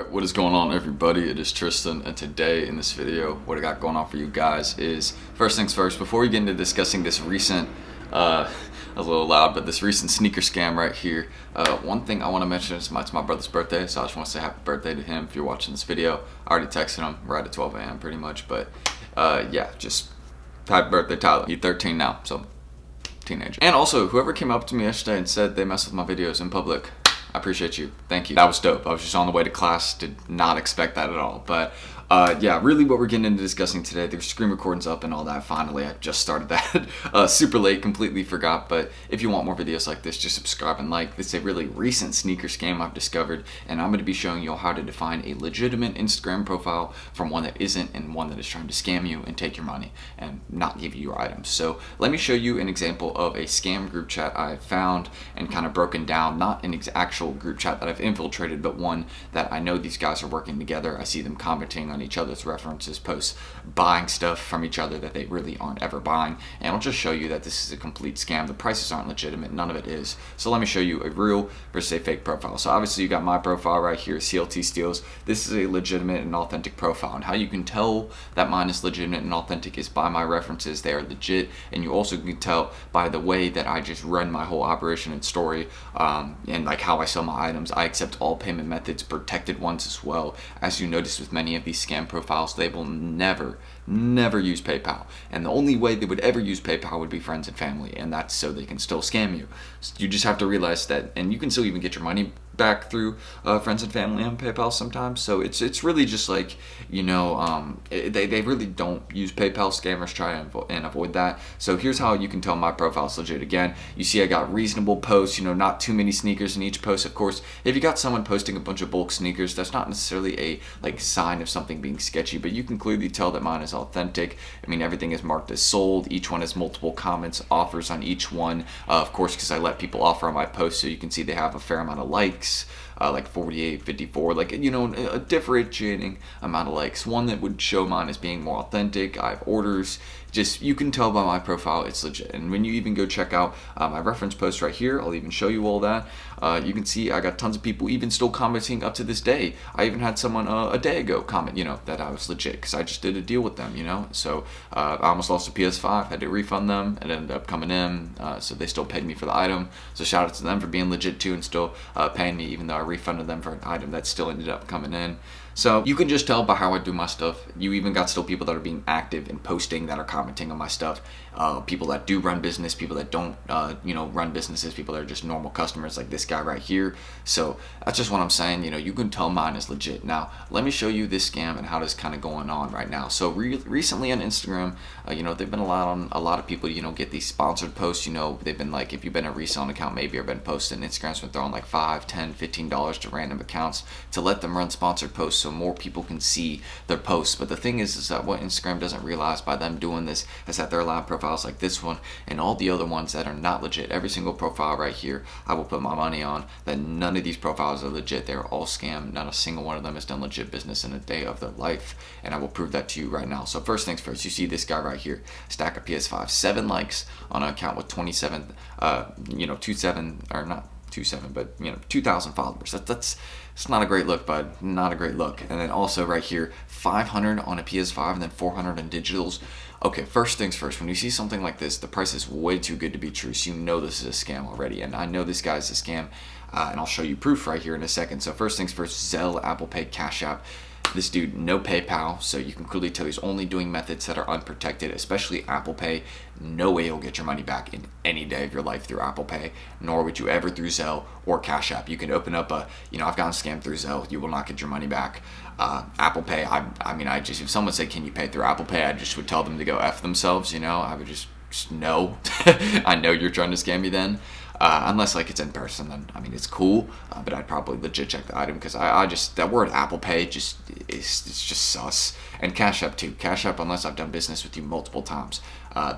Alright, what is going on everybody? It is Tristan, and today in this video, what I got going on for you guys is, first things first, before we get into discussing this recent, a little loud, but this recent sneaker scam right here, one thing I want to mention is it's my brother's birthday, so I just want to say happy birthday to him if you're watching this video. I already texted him right at 12 a.m. pretty much, but yeah, just happy birthday Tyler. He's 13 now, so teenager. And also, whoever came up to me yesterday and said they mess with my videos in public, I appreciate you. Thank you. That was dope. I was just on the way to class. Did not expect that at all. But yeah, really what we're getting into discussing today, the screen recording's up and all that. Finally, I just started that super late, completely forgot. But if you want more videos like this, just subscribe and like. This is a really recent sneaker scam I've discovered, and I'm going to be showing you how to define a legitimate Instagram profile from one that isn't, and one that is trying to scam you and take your money and not give you your items. So let me show you an example of a scam group chat I found and kind of broken down, not an actual group chat that I've infiltrated, but one that I know these guys are working together. I see them commenting on each other's references, posts, buying stuff from each other that they really aren't ever buying, and I'll just show you that this is a complete scam. The prices aren't legitimate, none of it is. So let me show you a real versus a fake profile. So obviously you got my profile right here, CLT Steals. This is a legitimate and authentic profile, and how you can tell that mine is legitimate and authentic is by my references. They are legit, and you also can tell by the way that I just run my whole operation and story, and like how I sell my items. I accept all payment methods, protected ones as well. As you notice with many of these scam profiles, they will never use PayPal, and the only way they would ever use PayPal would be friends and family, and that's so they can still scam you. So you just have to realize that, and you can still even get your money back through friends and family on PayPal sometimes. So it's really just like, you know, they really don't use PayPal. Scammers try and avoid that. So here's how you can tell my profile's legit. Again, you see I got reasonable posts, you know, not too many sneakers in each post. Of course, if you got someone posting a bunch of bulk sneakers, that's not necessarily a like sign of something being sketchy, but you can clearly tell that mine is authentic. I mean, everything is marked as sold. Each one has multiple comments, offers on each one, of course, because I let people offer on my post, so you can see they have a fair amount of likes, like 48, 54, like, you know, a differentiating amount of likes. One that would show mine as being more authentic. I have orders. Just, you can tell by my profile it's legit. And when you even go check out my reference post right here, I'll even show you all that. You can see I got tons of people even still commenting up to this day. I even had someone a day ago comment, you know, that I was legit because I just did a deal with them, you know. So I almost lost a PS5, had to refund them. It ended up coming in, so they still paid me for the item. So shout out to them for being legit too and still paying me, even though I refunded them for an item that still ended up coming in. So you can just tell by how I do my stuff. You even got still people that are being active and posting, that are commenting on my stuff. People that do run business, people that don't, you know, run businesses, people that are just normal customers like this guy right here. So that's just what I'm saying. You know, you can tell mine is legit. Now, let me show you this scam and how this kind of going on right now. So recently on Instagram, you know, they've been a lot of people, you know, get these sponsored posts. You know, they've been like, if you've been a reselling account maybe or been posting, Instagram's been throwing like $5, $10, $15 to random accounts to let them run sponsored posts so more people can see their posts. But the thing is that what Instagram doesn't realize by them doing this is that they're allowing profiles like this one and all the other ones that are not legit. Every single profile right here, I will put my money on that none of these profiles are legit. They're all scam. Not a single one of them has done legit business in a day of their life, and I will prove that to you right now. So first things first, you see this guy right here, stack of PS5, 7 likes on an account with 27, you know, 27, or not 27, but you know, 2,000 followers. That's it's not a great look, bud. Not a great look. And then also right here, 500 on a PS5 and then 400 in digitals. Okay, first things first, when you see something like this, the price is way too good to be true, so you know this is a scam already, and I know this guy's a scam, and I'll show you proof right here in a second. So first things first, Zelle, Apple Pay, Cash App. This dude, no PayPal, so you can clearly tell he's only doing methods that are unprotected, especially Apple Pay. No way you'll get your money back in any day of your life through Apple Pay, nor would you ever through Zelle or Cash App. You can open up a, you know, I've gotten scammed through Zelle. You will not get your money back. Apple Pay, I mean, if someone said, can you pay through Apple Pay, I just would tell them to go F themselves, you know. I would just no. I know you're trying to scam me then. Unless like it's in person, then I mean it's cool, but I'd probably legit check the item, because I just, that word Apple Pay just it's just sus. And Cash App too. Cash App, unless I've done business with you multiple times,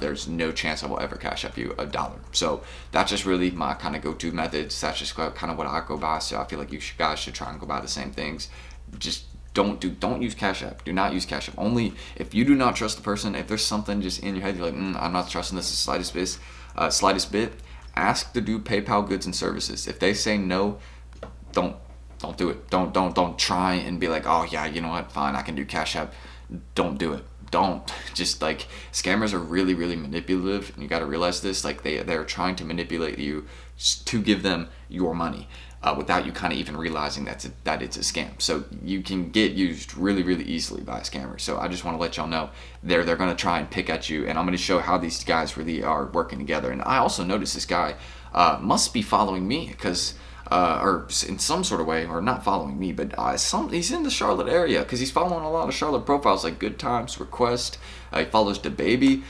there's no chance I will ever Cash App you $1. So that's just really my kind of go-to methods. That's just kind of what I go by. So I feel like you guys should try and go by the same things. Just don't use Cash App. Do not use Cash App. Only if you do not trust the person. If there's something just in your head, you're like, I'm not trusting this the slightest bit. Ask to do PayPal goods and services. If they say no, don't don't do it. Don't try and be like, oh yeah, you know what, fine, I can do Cash App. Don't do it. Don't. Just like, scammers are really, really manipulative, and you got to realize this. Like, they're trying to manipulate you to give them your money, without you kind of even realizing that it's a scam. So you can get used really, really easily by a scammer. So I just want to let y'all know they're going to try and pick at you, and I'm going to show how these guys really are working together. And I also noticed this guy must be following me, because or in some sort of way, or not following me, but he's in the Charlotte area, because he's following a lot of Charlotte profiles like Good Times, Request. He follows DaBaby,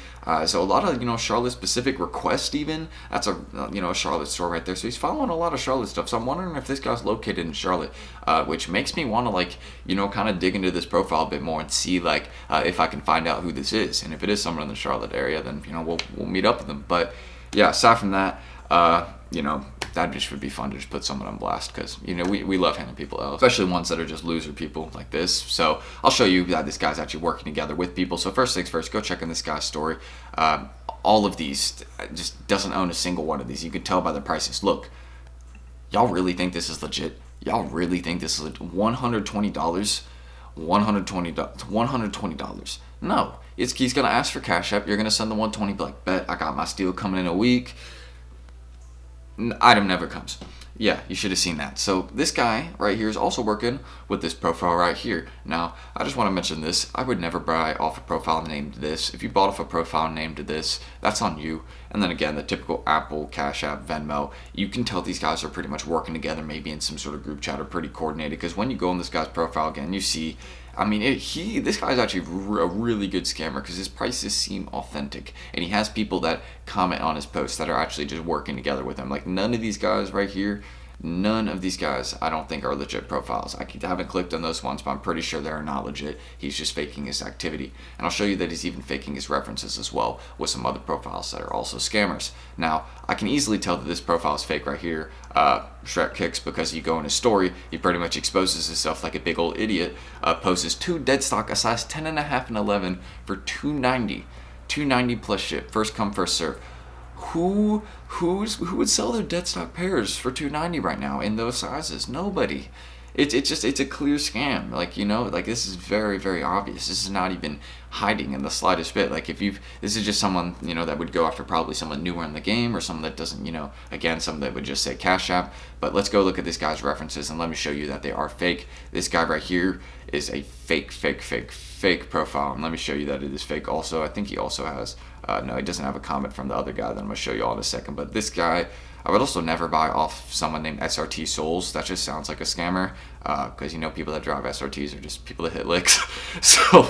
so a lot of Charlotte specific. Request even, that's a a Charlotte store right there. So he's following a lot of Charlotte stuff. So I'm wondering if this guy's located in Charlotte, which makes me want to kind of dig into this profile a bit more and see if I can find out who this is, and if it is someone in the Charlotte area, then we'll meet up with them. But yeah, aside from that, that just would be fun to just put someone on blast, because we love handing people out, especially ones that are just loser people like this. So I'll show you that this guy's actually working together with people. So first things first, go check in this guy's story. All of these, just doesn't own a single one of these. You can tell by the prices. Look, y'all really think this is legit? Y'all really think this is $120? $120? No, he's gonna ask for Cash App. You're gonna send the 120. Be like, bet, I got my steel coming in a week. Item never comes. Yeah, you should have seen that. So this guy right here is also working with this profile right here. Now, I just want to mention this. I would never buy off a profile named this. If you bought off a profile named this, that's on you. And then again, the typical Apple, Cash App, Venmo, you can tell these guys are pretty much working together, maybe in some sort of group chat, or pretty coordinated. Because when you go on this guy's profile again, you see, this guy's actually a really good scammer, because his prices seem authentic, and he has people that comment on his posts that are actually just working together with him. Like, none of these guys right here, none of these guys I don't think are legit profiles. I haven't clicked on those ones, but I'm pretty sure they're not legit. He's just faking his activity. And I'll show you that he's even faking his references as well with some other profiles that are also scammers. Now, I can easily tell that this profile is fake right here. Shrek Kicks, because you go in his story, he pretty much exposes himself like a big old idiot, posts 2 dead stock, a size 10.5 and 11 for $290 plus ship, first come first serve. Who would sell their dead stock pairs for $290 right now in those sizes? Nobody. It's a clear scam. This is very, very obvious. This is not even hiding in the slightest bit. This is just someone, that would go after probably someone newer in the game, or someone that doesn't, again, someone that would just say Cash App. But let's go look at this guy's references, and let me show you that they are fake. This guy right here is a fake profile, and let me show you that it is fake also. I think he also has, no, he doesn't have a comment from the other guy that I'm going to show you all in a second. But this guy, I would also never buy off someone named SRT Souls. That just sounds like a scammer, because people that drive SRTs are just people that hit licks. So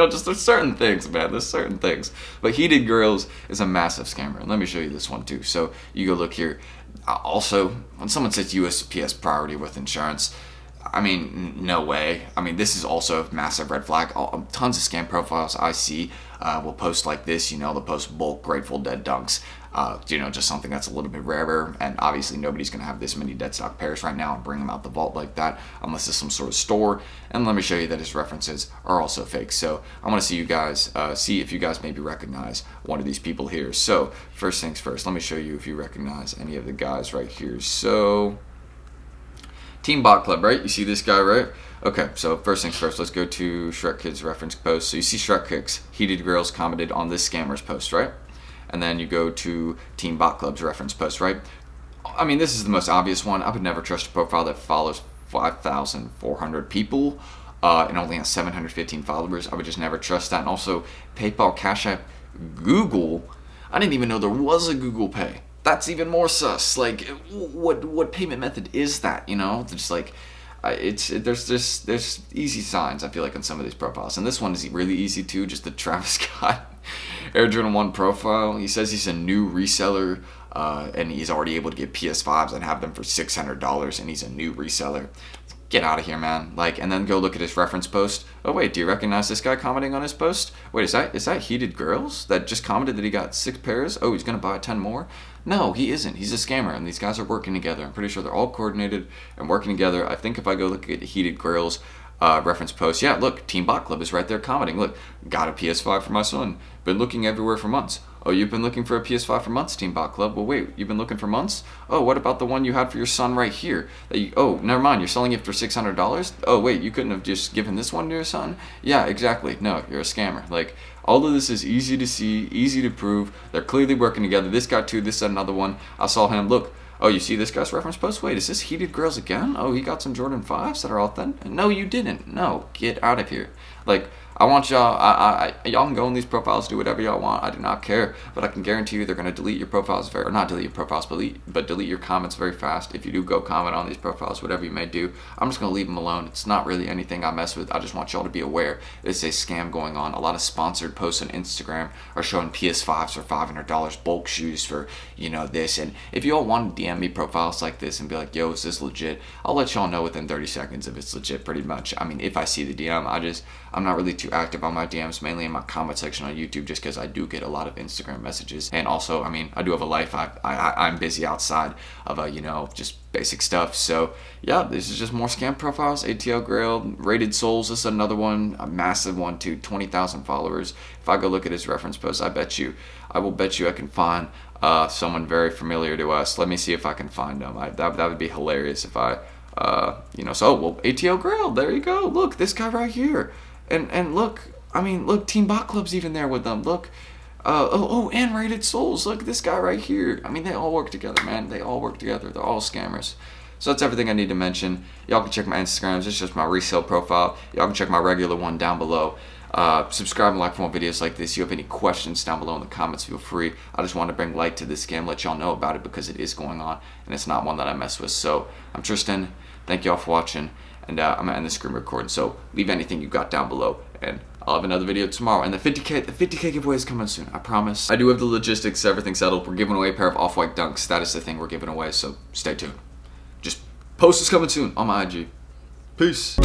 just there's certain things, man. There's certain things. But Heated Girls is a massive scammer, and let me show you this one too. So you go look here. Also, when someone says USPS priority with insurance, no way. This is also a massive red flag. Tons of scam profiles I see will post like this. They'll post bulk Grateful Dead dunks. Just something that's a little bit rarer, and obviously nobody's going to have this many dead stock pairs right now and bring them out the vault like that unless it's some sort of store. And let me show you that his references are also fake. So I want to see you guys, see if you guys maybe recognize one of these people here. So first things first, let me show you if you recognize any of the guys right here. So Team Bot Club, right? You see this guy, right? Okay, so first things first, let's go to Shrek Kid's reference post. So you see Shrek Kicks, Heated Girls commented on this scammer's post, right? And then you go to Team Bot Club's reference post, right? This is the most obvious one. I would never trust a profile that follows 5,400 people and only has 715 followers. I would just never trust that. And also, PayPal, Cash App, Google. I didn't even know there was a Google Pay. That's even more sus. What payment method is that? There's easy signs, I feel like, on some of these profiles, and this one is really easy too. Just the Travis Scott Air Jordan 1 profile. He says he's a new reseller, and he's already able to get PS5s and have them for $600, and he's a new reseller. Get out of here, man. And then go look at his reference post. Oh wait, do you recognize this guy commenting on his post? Wait, is that Heated Girls that just commented that he got 6 pairs? Oh, he's gonna buy 10 more? No, he isn't. He's a scammer, and these guys are working together. I'm pretty sure they're all coordinated and working together. I think if I go look at Heated Girls reference post, yeah, look, Team Bot Club is right there commenting. Look, got a PS5 for my son. Been looking everywhere for months. Oh, you've been looking for a PS5 for months, Team Bot Club. Well, wait, you've been looking for months? Oh, what about the one you had for your son right here? Oh, never mind, you're selling it for $600? Oh, wait, you couldn't have just given this one to your son? Yeah, exactly. No, you're a scammer. Like, all of this is easy to see, easy to prove. They're clearly working together. This guy too, this another one. I saw him, look. Oh, you see this guy's reference post? Wait, is this Heated Grills again? Oh, he got some Jordan 5s that are authentic? No, you didn't. No, get out of here. Like, I want y'all, y'all can go in these profiles, do whatever y'all want. I do not care, but I can guarantee you they're going to delete your profiles or not delete your profiles, but delete your comments very fast. If you do go comment on these profiles, whatever you may do, I'm just going to leave them alone. It's not really anything I mess with. I just want y'all to be aware there's a scam going on. A lot of sponsored posts on Instagram are showing PS5s for $500, bulk shoes for, you know, this. And if y'all want to DM me profiles like this and be like, yo, is this legit? I'll let y'all know within 30 seconds if it's legit, pretty much. I mean, if I see the DM, I'm not really too active on my DMs, mainly in my comment section on YouTube, just because I do get a lot of Instagram messages. And also, I mean, I do have a life. I'm busy outside of, you know, just basic stuff. So yeah, this is just more scam profiles. ATL Grail, Rated Souls, this is another one, a massive one too, 20,000 followers. If I go look at his reference post, I will bet you I can find someone very familiar to us. Let me see if I can find them. That would be hilarious if I, you know, so, well, ATL Grail, there you go. Look, this guy right here. And look, I mean, look, Team Bot Club's even there with them. Look, and Rated Souls. Look, this guy right here. I mean, they all work together, man. They all work together. They're all scammers. So that's everything I need to mention. Y'all can check my Instagrams. It's just my resale profile. Y'all can check my regular one down below. Subscribe and like for more videos like this. If you have any questions down below in the comments, feel free. I just want to bring light to this scam, let y'all know about it because it is going on, and it's not one that I mess with. So I'm Tristan. Thank y'all for watching. And I'm going to end the screen recording, so leave anything you got down below, and I'll have another video tomorrow. And the 50K giveaway is coming soon, I promise. I do have the logistics, everything settled. We're giving away a pair of off-white dunks. That is the thing we're giving away, so stay tuned. Just post is coming soon on my IG. Peace.